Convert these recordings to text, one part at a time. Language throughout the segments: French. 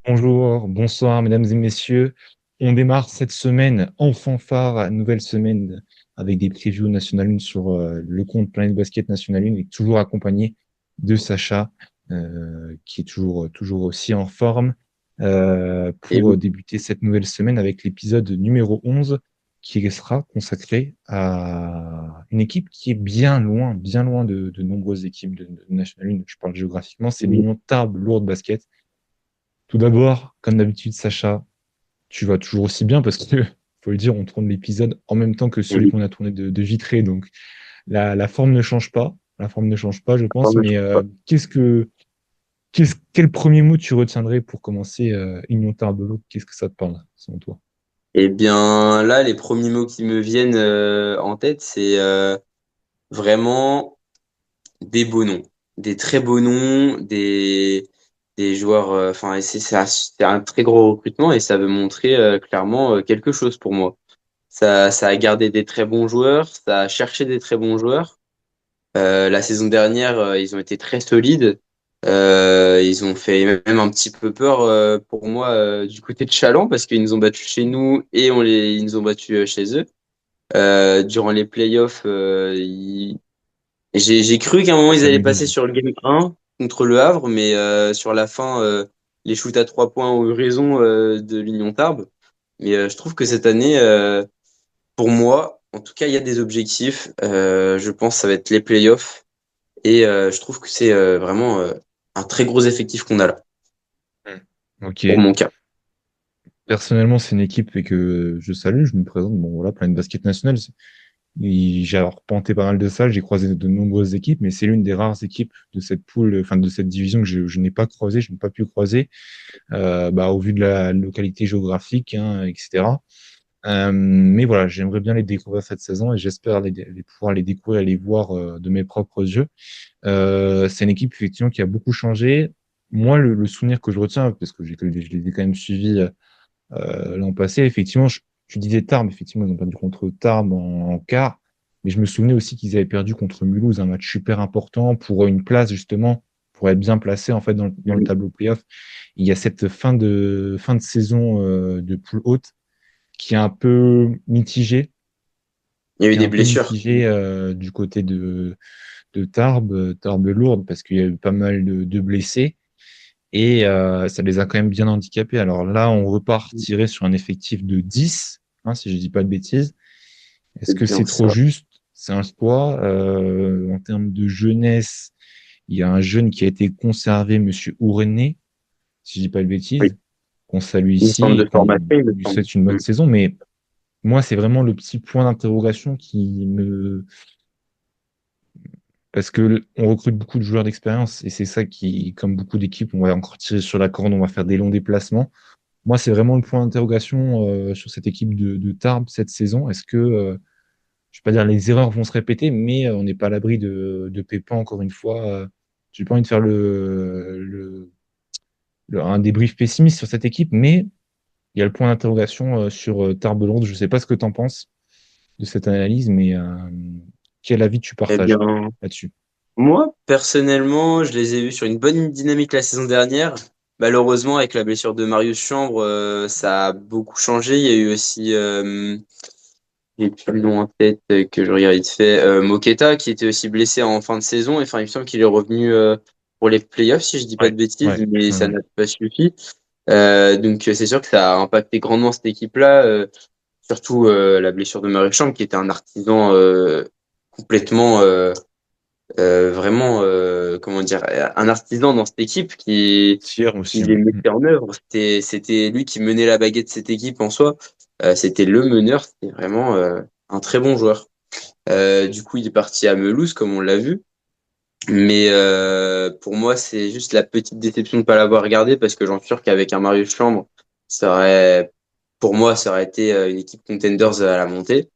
Bonjour, bonsoir, mesdames et messieurs. On démarre cette semaine en fanfare, nouvelle semaine avec des previews National 1 sur le compte Planet Basket National 1 et toujours accompagné de Sacha, qui est toujours aussi en forme Et pour débuter cette nouvelle semaine avec l'épisode numéro 11 qui sera consacré à une équipe qui est bien loin de nombreuses équipes de National 1. Je parle géographiquement, c'est l'Union Tarbes-Lourdes Basket. Tout d'abord, comme d'habitude, Sacha, tu vas toujours aussi bien parce que, faut le dire, on tourne l'épisode en même temps que celui qu'on a tourné de Vitré. Donc, la forme ne change pas. La forme ne change pas, je pense. Mais quel premier mot tu retiendrais pour commencer Union Tarbes-Lourdes? Qu'est-ce que ça te parle, selon toi? bien là, les premiers mots qui me viennent en tête, c'est vraiment des beaux noms, des très beaux noms, des joueurs. Enfin, c'est un très gros recrutement et ça veut montrer clairement quelque chose pour moi. Ça a gardé des très bons joueurs, ça a cherché des très bons joueurs. La saison dernière, ils ont été très solides. Ils ont fait même un petit peu peur pour moi du côté de Chaland parce qu'ils nous ont battus chez nous et ils nous ont battus chez eux. Durant les playoffs, j'ai cru qu'à un moment Ah, ils ça allaient me dit. passer sur le game 1 contre le Havre, mais sur la fin, les shoots à 3 points ont eu raison de l'Union Tarbes. Mais je trouve que cette année, pour moi, en tout cas, il y a des objectifs. Je pense que ça va être les playoffs. Et je trouve que c'est vraiment un très gros effectif qu'on a là, Hmm. pour Ok. mon cas. Personnellement, c'est une équipe et que je salue. Je me présente. Bon, voilà, Planet Basket National. J'ai arpenté pas mal de salles, j'ai croisé de nombreuses équipes, mais c'est l'une des rares équipes de cette poule, enfin de cette division que je n'ai pas croisé, je n'ai pas pu croiser, au vu de la localité géographique, hein, etc. Mais voilà, j'aimerais bien les découvrir cette saison et j'espère pouvoir les découvrir et les voir de mes propres yeux. C'est une équipe effectivement qui a beaucoup changé. Moi, le souvenir que je retiens, parce que je les ai quand même suivis l'an passé, effectivement, tu disais Tarbes, effectivement, ils ont perdu contre Tarbes en quart, mais je me souvenais aussi qu'ils avaient perdu contre Mulhouse, un match super important pour une place, justement, pour être bien placé, en fait, dans le Mhm. tableau playoff. Il y a cette fin de saison de poule haute qui est un peu mitigée, Il y a eu des blessures. du côté de Tarbes, Tarbes-Lourdes, parce qu'il y a eu pas mal de blessés. Et ça les a quand même bien handicapés. Alors là, on repart tiré sur un effectif de 10, hein, si je dis pas de bêtises. Est-ce C'est que c'est bien trop ça. juste? C'est un choix. En termes de jeunesse, il y a un jeune qui a été conservé, Monsieur Ourené, si je dis pas de Oui. bêtises, qu'on salue Une ici centre et de qu'on formation, il me lui semble. souhaite une bonne Mhm. saison. Mais moi, c'est vraiment le petit point d'interrogation qui me... Parce que on recrute beaucoup de joueurs d'expérience et c'est ça qui, comme beaucoup d'équipes, on va encore tirer sur la corde, on va faire des longs déplacements. Moi, c'est vraiment le point d'interrogation sur cette équipe de Tarbes cette saison. Est-ce que, je ne vais pas dire les erreurs vont se répéter, mais on n'est pas à l'abri de pépins encore une fois. J'ai pas envie de faire un débrief pessimiste sur cette équipe, mais il y a le point d'interrogation sur Tarbes-Lourdes. Je ne sais pas ce que tu en penses de cette analyse, mais quel avis tu Eh partages bien, là-dessus? moi, personnellement, je les ai vus sur une bonne dynamique la saison dernière. Malheureusement, avec la blessure de Marius Chambre, ça a beaucoup changé. Il y a eu aussi, j'ai plus le nom en tête que je regarde vite fait, Moqueta, qui était aussi blessé en fin de saison. Enfin, il me semble qu'il est revenu pour les playoffs, si je dis pas Ouais, de bêtises, ouais, mais ouais, ça ouais. n'a pas suffi. Donc, c'est sûr que ça a impacté grandement cette équipe-là. Surtout la blessure de Marius Chambre, qui était un artisan complètement vraiment, comment dire, un artisan dans cette équipe Tiers qui aussi, les ouais. mettait en œuvre. C'était lui qui menait la baguette de cette équipe en soi. C'était le meneur, c'était vraiment un très bon joueur. Du coup, il est parti à Melouse, comme on l'a vu. Mais pour moi, c'est juste la petite déception de ne pas l'avoir regardé parce que j'en suis sûr qu'avec un Marius Chambre, pour moi, ça aurait été une équipe contenders à la montée.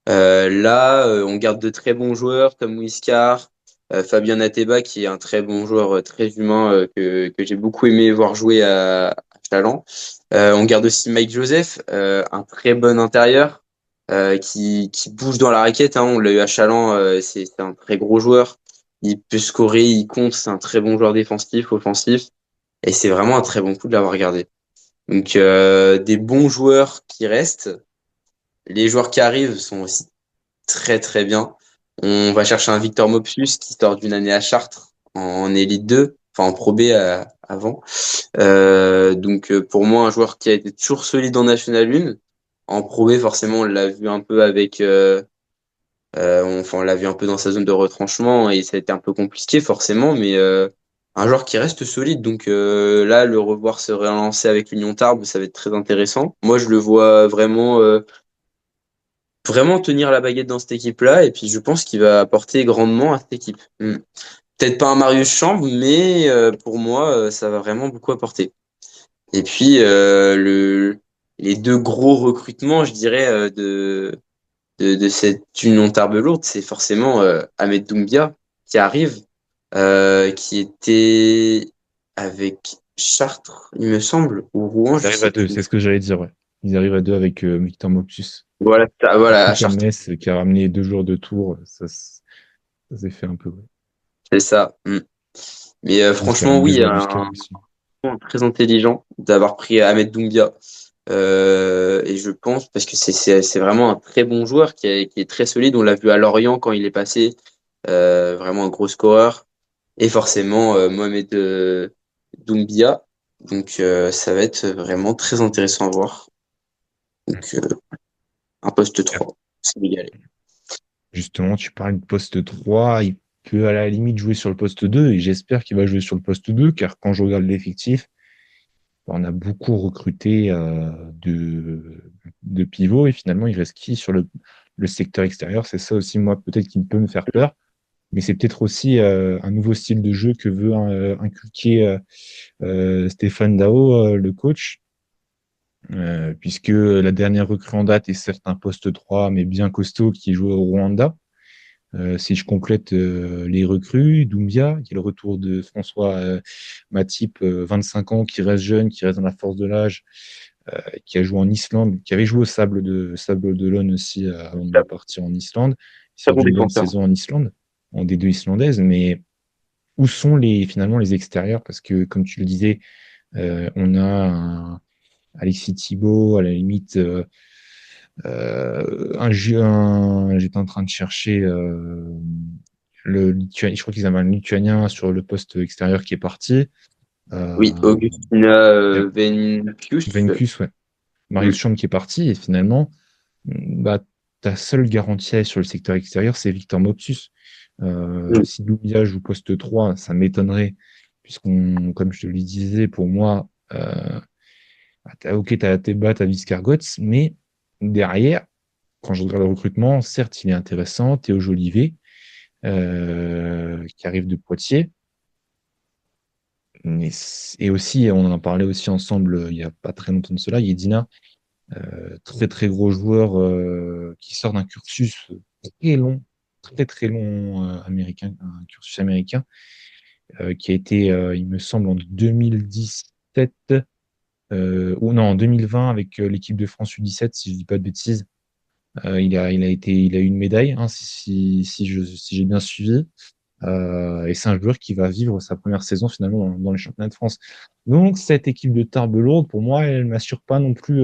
Là, on garde de très bons joueurs comme Wiskar, Fabien Ateba qui est un très bon joueur, très humain que j'ai beaucoup aimé voir jouer à Chaland. On garde aussi Mike Joseph, un très bon intérieur qui bouge dans la raquette. Hein. On l'a eu à Chaland, c'est un très gros joueur. Il peut scorer, il compte, c'est un très bon joueur défensif, offensif. Et c'est vraiment un très bon coup de l'avoir gardé. Donc, des bons joueurs qui restent. Les joueurs qui arrivent sont aussi très très bien. On va chercher un Victor Mopsus qui sort d'une année à Chartres en Élite 2, enfin en Pro B avant. Donc pour moi, un joueur qui a été toujours solide en National 1. En Pro B, forcément, on l'a vu un peu avec, enfin on l'a vu un peu dans sa zone de retranchement et ça a été un peu compliqué forcément, mais un joueur qui reste solide. Donc là, le revoir se relancer avec l'Union Tarbes, ça va être très intéressant. Moi, je le vois vraiment tenir la baguette dans cette équipe-là, et puis je pense qu'il va apporter grandement à cette équipe. Peut-être pas un Marius Chambre, mais pour moi, ça va vraiment beaucoup apporter. Et puis les deux gros recrutements, je dirais, de cette union Tarbes-Lourdes, c'est forcément Ahmed Doumbia qui arrive, qui était avec Chartres, il me semble, ou Rouen, Ils je arrivent sais à deux, plus. c'est ce que j'allais dire, ouais. Ils arrivent à deux avec Victor Mopsus. Voilà, voilà, à Plus qu'à Chartres, Metz, qui a ramené 2 jours de tour, ça s'est fait un peu, ouais. c'est ça. Mais Plus qui a franchement, ramené deux oui, joueurs du SCA aussi. très intelligent d'avoir pris Ahmed Doumbia. Et je pense, parce que c'est vraiment un très bon joueur qui est très solide. On l'a vu à Lorient quand il est passé, vraiment un gros scoreur. Et forcément, Mohamed Doumbia. Donc, ça va être vraiment très intéressant à voir. Donc, un poste 3, c'est égalé. Justement, tu parles de poste 3, il peut à la limite jouer sur le poste 2 et j'espère qu'il va jouer sur le poste 2 car quand je regarde l'effectif, on a beaucoup recruté de pivots et finalement il reste qui sur le secteur extérieur. C'est ça aussi, moi, peut-être qui peut me faire peur, mais c'est peut-être aussi un nouveau style de jeu que veut inculquer Stéphane Dao, le coach, puisque la dernière recrue en date est certes un poste 3, mais bien costaud qui joue au Rwanda. Si je complète les recrues, Doumbia, qui est le retour de François Matip, 25 ans, qui reste jeune, qui reste dans la force de l'âge, qui a joué en Islande, qui avait joué au Sable d'Olonne aussi avant de partir en Islande. Il Très sort bon d'une bonne défenseur. saison en Islande, en D2 islandaise, mais où sont finalement les extérieurs? Parce que, comme tu le disais, on a Alexis Thibault, à la limite, j'étais en train de chercher je crois qu'ils avaient un Lituanien sur le poste extérieur qui est parti. Oui, Euh, Augustina il y a Venkius. Vencus, ouais. Marius Mm, Champ qui est parti et finalement, bah, ta seule garantie sur le secteur extérieur, c'est Victor Mopsus. mm. Si Doumbia joue poste 3, ça m'étonnerait, puisqu'on, comme je te le disais, pour moi, ok, t'as Teba, t'as Viscargots, mais derrière, quand je regarde le recrutement, certes, il est intéressant, Théo Jolivet, qui arrive de Poitiers, et aussi, on en a parlé aussi ensemble il n'y a pas très longtemps de cela, Yedina, très très gros joueur qui sort d'un cursus très long, très très long américain, un cursus américain, qui a été, il me semble, en 2017, ou non, en 2020 avec l'équipe de France U17, si je dis pas de bêtises. Il a eu une médaille, hein, si j'ai bien suivi. Et c'est un joueur qui va vivre sa première saison finalement dans les championnats de France. Donc cette équipe de Tarbes-Lourdes, pour moi, elle ne m'assure pas non plus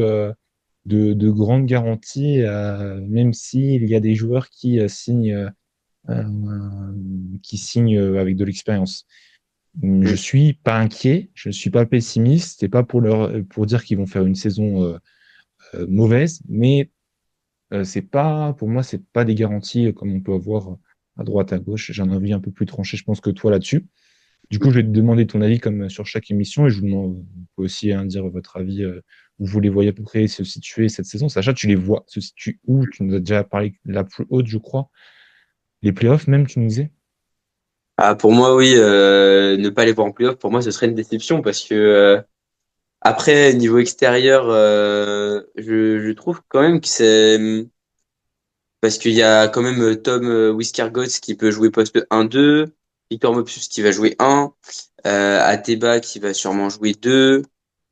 de grandes garanties, même s'il y a des joueurs qui signent avec de l'expérience. Je Mm. suis pas inquiet, je ne suis pas pessimiste, c'est pas pour dire qu'ils vont faire une saison mauvaise, mais c'est pas, pour moi, c'est pas des garanties comme on peut avoir à droite, à gauche. J'ai un avis un peu plus tranché, je pense, que toi là-dessus. Du coup, je vais te demander ton avis comme sur chaque émission et je vous demande, vous pouvez aussi dire votre avis, où vous les voyez à peu près se situer cette saison. Sacha, tu les vois se situer où? Tu nous as déjà parlé la plus haute, je crois. Les playoffs, même, tu nous disais? Ah, pour moi, oui, ne pas les voir en playoff, pour moi, ce serait une déception parce que après, niveau extérieur, je trouve quand même que c'est parce qu'il y a quand même Tom Whiskergots qui peut jouer poste 1-2, Victor Mopsus qui va jouer 1, Ateba qui va sûrement jouer 2,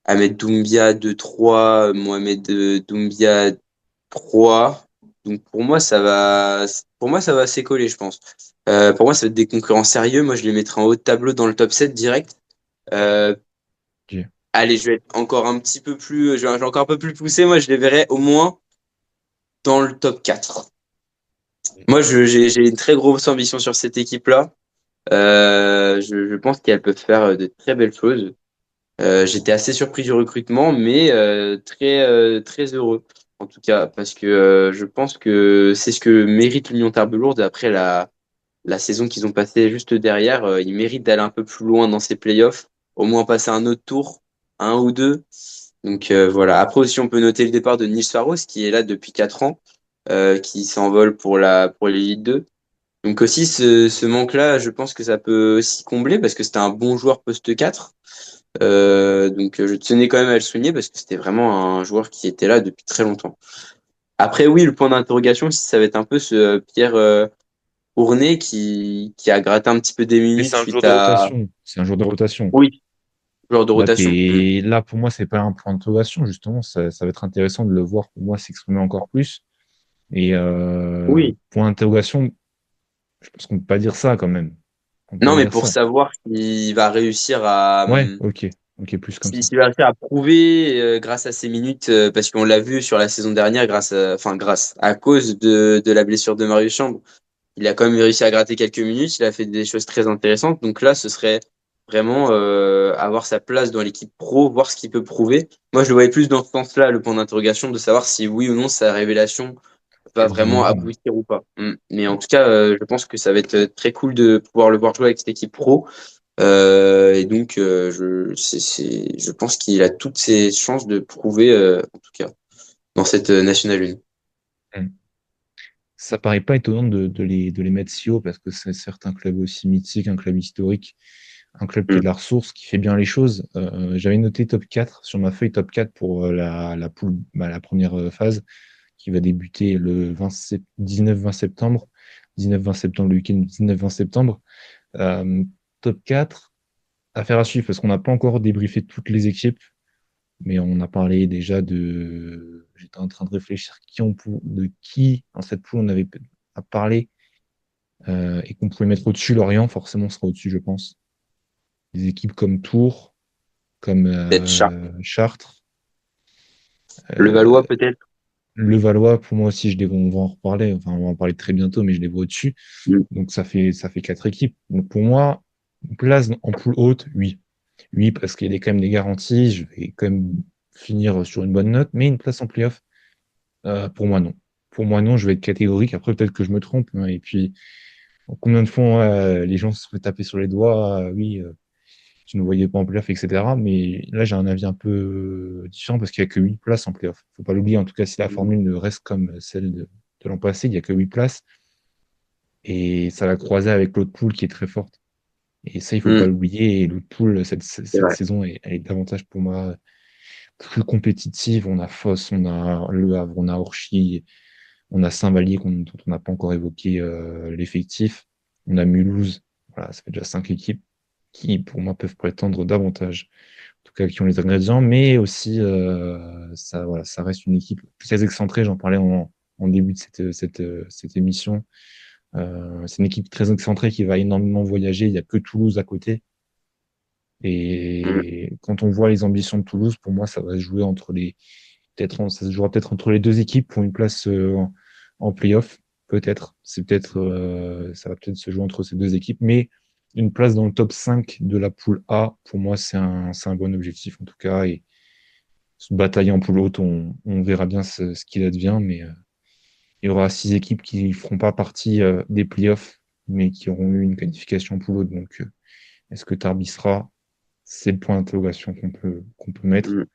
Ahmed Doumbia 2-3, Mohamed Doumbia 3. Donc pour moi ça va s'écoler, je pense. Pour moi, ça va être des concurrents sérieux. Moi, je les mettrai en haut de tableau dans le top 7 direct. Euh, Ok. Allez, je vais être encore un petit peu plus, je vais encore un peu plus poussé. Moi, je les verrais au moins dans le top 4. Moi, j'ai une très grosse ambition sur cette équipe-là. Je pense qu'elle peut faire de très belles choses. J'étais assez surpris du recrutement, mais très heureux en tout cas, parce que je pense que c'est ce que mérite l'Union Tarbes-Lourdes après la saison qu'ils ont passée juste derrière. Ils méritent d'aller un peu plus loin dans ces playoffs, au moins passer un autre tour, un ou deux. Donc voilà. Après aussi, on peut noter le départ de Niels Faros, qui est là depuis 4 ans, qui s'envole pour l'Élite 2. Donc aussi, ce manque-là, je pense que ça peut aussi combler, parce que c'était un bon joueur poste 4. Donc je tenais quand même à le souligner parce que c'était vraiment un joueur qui était là depuis très longtemps. Après oui, le point d'interrogation, ça va être un peu ce Pierre Ournet qui a gratté un petit peu des Mais minutes c'est un jour suite de à rotation. C'est un jour de rotation. oui, joueur de rotation. Là, pour moi, c'est pas un point d'interrogation, justement. Ça va être intéressant de le voir, pour moi, s'exprimer encore plus. Et Oui. point d'interrogation, je pense qu'on peut pas dire ça quand même. On peut Non, pas mais dire pour ça. savoir s'il va réussir à Ouais, ok. Ok, plus comme ça. s'il va réussir à prouver grâce à ses minutes, parce qu'on l'a vu sur la saison dernière grâce à cause de la blessure de Marius Chambre. Il a quand même réussi à gratter quelques minutes, il a fait des choses très intéressantes. Donc là, ce serait vraiment avoir sa place dans l'équipe pro, voir ce qu'il peut prouver. Moi, je le voyais plus dans ce sens-là, le point d'interrogation, de savoir si oui ou non sa révélation va Je le voyais vraiment moins. aboutir ou pas. Mais en tout cas, je pense que ça va être très cool de pouvoir le voir jouer avec cette équipe pro. Et donc, je pense qu'il a toutes ses chances de prouver, en tout cas, dans cette National 1. Mm. Ça paraît pas étonnant de les mettre si haut parce que c'est certes un club aussi mythique, un club historique, un club qui a de Mm. la ressource, qui fait bien les choses. J'avais noté top 4 sur ma feuille top 4 pour la poule, la première phase qui va débuter le 19-20 septembre. 19-20 septembre, le week-end 19-20 septembre. Euh, top 4, affaire à suivre parce qu'on n'a pas encore débriefé toutes les équipes, mais on a parlé déjà de. J'étais en train de réfléchir de qui dans cette poule on avait à parler et qu'on pouvait mettre au-dessus. Lorient, forcément, sera au-dessus, je pense. Des équipes comme Tours, comme Peut-être Charles. Chartres. Le Euh, Valois, peut-être. le Valois, pour moi aussi, on va en reparler. Enfin, on va en parler très bientôt, mais je les vois au-dessus. Mm. Donc ça fait quatre équipes. Donc pour moi, une place en poule haute, oui. Oui, parce qu'il y a quand même des garanties. Je vais quand même finir sur une bonne note, mais une place en playoff, pour moi, non. Pour moi, non, je vais être catégorique. Après, peut-être que je me trompe, hein. Et puis, combien de fois les gens se seraient tapés sur les doigts, oui, tu ne voyais pas en playoff, etc. Mais là, j'ai un avis un peu différent parce qu'il n'y a que 8 places en playoff. Faut pas l'oublier, en tout cas, si la formule ne reste comme celle de l'an passé, il n'y a que 8 places. Et ça va croiser avec l'autre poule qui est très forte. Et ça, il faut pas Mm. l'oublier. Et l'autre poule, cette, C'est cette vrai. saison, elle est davantage pour moi plus compétitive. On a Foss, on a Le Havre, on a Orchy, on a Saint-Vallier dont on n'a pas encore évoqué l'effectif. On a Mulhouse. Voilà, ça fait déjà 5 équipes qui, pour moi, peuvent prétendre davantage. En tout cas, qui ont les ingrédients, mais aussi, ça, voilà, ça reste une équipe très excentrée. J'en parlais en début de cette émission. C'est une équipe très excentrée qui va énormément voyager. Il n'y a que Toulouse à côté. Mm. Et quand on voit les ambitions de Toulouse, pour moi, ça va se jouer ça se jouera peut-être entre les deux équipes pour une place en play-off. Peut-être. Ça va peut-être se jouer entre ces deux équipes. Mais une place dans le top 5 de la poule A, pour moi, c'est un bon objectif en tout cas. Et se batailler en poule haute, on verra bien ce qu'il advient. Mais il y aura 6 équipes qui ne feront pas partie des playoffs, mais qui auront eu une qualification en poule haute. Donc, est-ce que Tarbis sera? C'est le point d'interrogation qu'on peut mettre. Mm.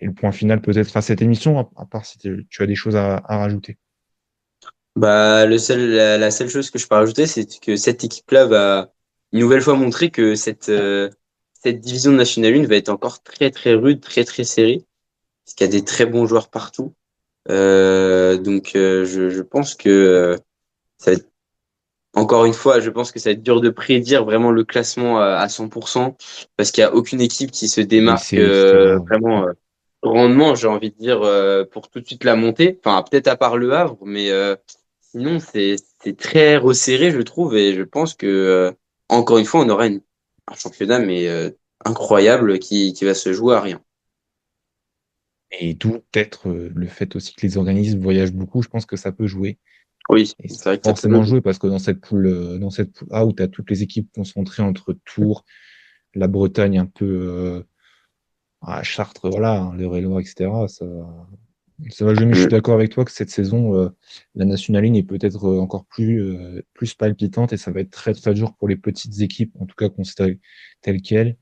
Et le point final peut-être à cette émission, à part si tu as des choses à rajouter. Bah, la seule chose que je peux rajouter, c'est que cette équipe-là va une nouvelle fois montrer que cette division de National 1 va être encore très très rude, très très serrée, parce qu'il y a des très bons joueurs partout. Donc je pense que ça va être, encore une fois, je pense que ça va être dur de prédire vraiment le classement à 100%, parce qu'il n'y a aucune équipe qui se démarque Blessé, etc. vraiment grandement, j'ai envie de dire, pour tout de suite la montée. Enfin, peut-être à part Le Havre, mais sinon, c'est très resserré, je trouve, et je pense que, encore une fois, on aura un championnat, mais incroyable qui va se jouer à rien. Et d'où peut-être le fait aussi que les organismes voyagent beaucoup, je pense que ça peut jouer. Oui, Et ça c'est vrai peut que ça peut forcément jouer. jouer parce que dans cette poule A où tu as toutes les équipes concentrées entre Tours, la Bretagne un peu, Chartres, voilà, hein, le Réloir, etc., ça va jouer. Mais je suis Mm. d'accord avec toi que cette saison, la National League est peut-être encore plus palpitante et ça va être très très dur pour les petites équipes, en tout cas considérées telles quelles.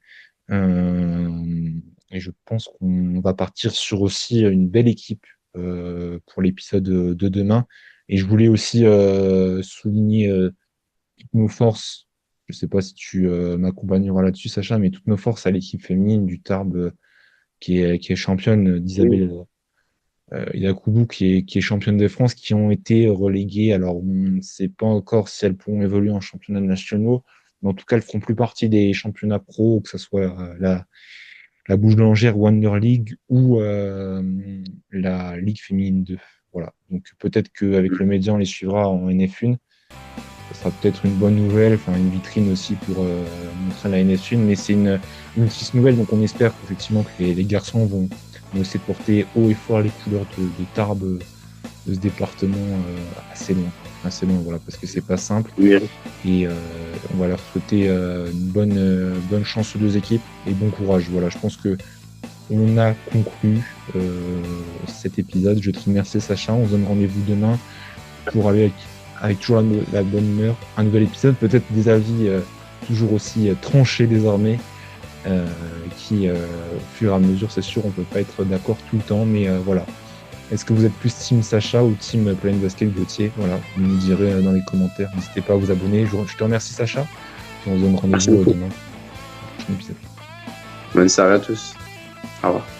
Euh, et je pense qu'on va partir sur aussi une belle équipe pour l'épisode de demain. Et je voulais aussi souligner toutes nos forces. Je ne sais pas si tu m'accompagneras là-dessus, Sacha, mais toutes nos forces à l'équipe féminine du Tarbes qui est championne Oui, d'Isabelle Yacoubou, qui est championne de France, qui ont été reléguées. Alors, on ne sait pas encore si elles pourront évoluer en championnats nationaux, mais en tout cas, elles ne feront plus partie des championnats pro, que ce soit la Bouche d'Angers Wonder League ou la Ligue féminine 2. Voilà. Donc peut-être qu'avec le média, on les suivra en NF1. Ça sera peut-être une bonne nouvelle, enfin une vitrine aussi pour montrer la NF1, mais c'est une triste nouvelle, donc on espère qu'effectivement que les garçons vont essayer de porter haut et fort les couleurs de Tarbes, de ce département assez loin, voilà, parce que c'est pas simple. oui. Et on va leur souhaiter une bonne chance aux deux équipes et bon courage. Voilà, je pense que on a conclu cet épisode. Je te remercie Sacha. On se donne rendez-vous demain pour avec toujours la bonne humeur. Un nouvel épisode, peut-être des avis toujours aussi tranchés désormais, qui au fur et à mesure, c'est sûr, on peut pas être d'accord tout le temps, mais voilà. Est-ce que vous êtes plus team Sacha ou team Planet Basket Gauthier? Voilà, vous me direz dans les commentaires. N'hésitez pas à vous abonner. Je te remercie Sacha. Et on se donne Merci rendez-vous beaucoup. demain pour le prochain épisode. Bonne soirée à tous. Au revoir.